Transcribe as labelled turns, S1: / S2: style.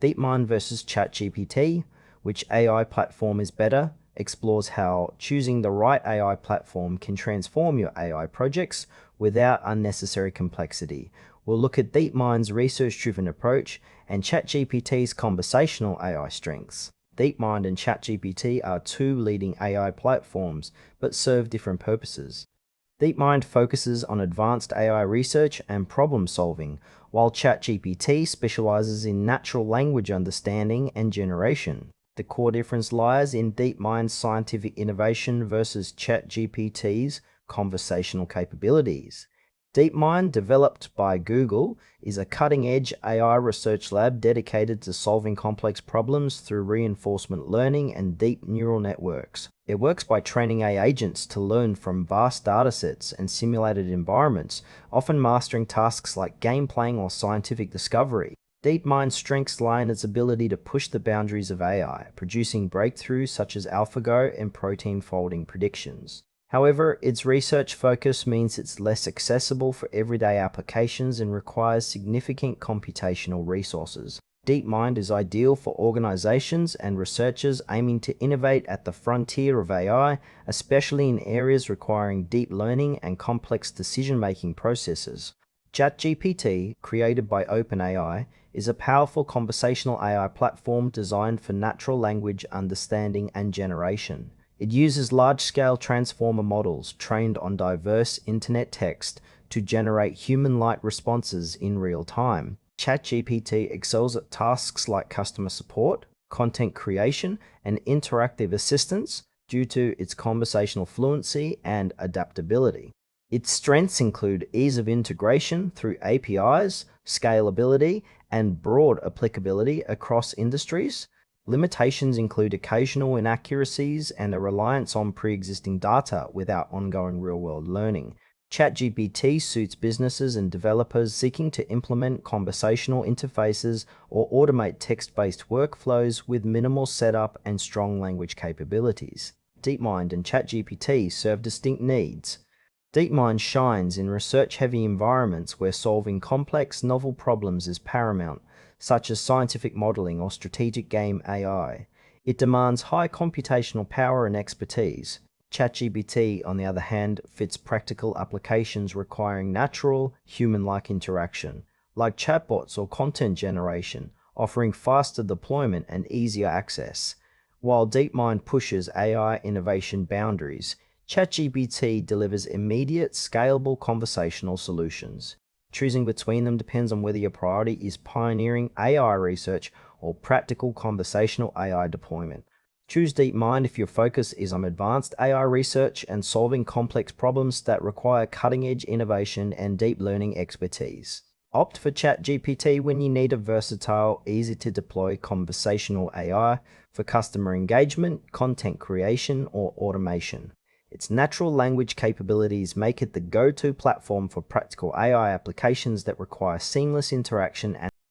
S1: DeepMind versus ChatGPT, which AI platform is better, explores how choosing the right AI platform can transform your AI projects without unnecessary complexity. We'll look at DeepMind's research-driven approach and ChatGPT's conversational AI strengths. DeepMind and ChatGPT are two leading AI platforms, but serve different purposes. DeepMind focuses on advanced AI research and problem solving, while ChatGPT specializes in natural language understanding and generation. The core difference lies in DeepMind's scientific innovation versus ChatGPT's conversational capabilities. DeepMind, developed by Google, is a cutting-edge AI research lab dedicated to solving complex problems through reinforcement learning and deep neural networks. It works by training AI agents to learn from vast datasets and simulated environments, often mastering tasks like game playing or scientific discovery. DeepMind's strengths lie in its ability to push the boundaries of AI, producing breakthroughs such as AlphaGo and protein folding predictions. However, its research focus means it's less accessible for everyday applications and requires significant computational resources. DeepMind is ideal for organizations and researchers aiming to innovate at the frontier of AI, especially in areas requiring deep learning and complex decision-making processes. ChatGPT, created by OpenAI, is a powerful conversational AI platform designed for natural language understanding and generation. It uses large-scale transformer models trained on diverse internet text to generate human-like responses in real time. ChatGPT excels at tasks like customer support, content creation, and interactive assistance due to its conversational fluency and adaptability. Its strengths include ease of integration through APIs, scalability, and broad applicability across industries. Limitations include occasional inaccuracies and a reliance on pre-existing data without ongoing real-world learning. ChatGPT suits businesses and developers seeking to implement conversational interfaces or automate text-based workflows with minimal setup and strong language capabilities. DeepMind and ChatGPT serve distinct needs. DeepMind shines in research-heavy environments where solving complex, novel problems is paramount, such as scientific modeling or strategic game AI. It demands high computational power and expertise. ChatGPT, on the other hand, fits practical applications requiring natural, human-like interaction, like chatbots or content generation, offering faster deployment and easier access. While DeepMind pushes AI innovation boundaries, ChatGPT delivers immediate, scalable conversational solutions. Choosing between them depends on whether your priority is pioneering AI research or practical conversational AI deployment. Choose DeepMind if your focus is on advanced AI research and solving complex problems that require cutting-edge innovation and deep learning expertise. Opt for ChatGPT when you need a versatile, easy-to-deploy conversational AI for customer engagement, content creation, or automation. Its natural language capabilities make it the go-to platform for practical AI applications that require seamless interaction and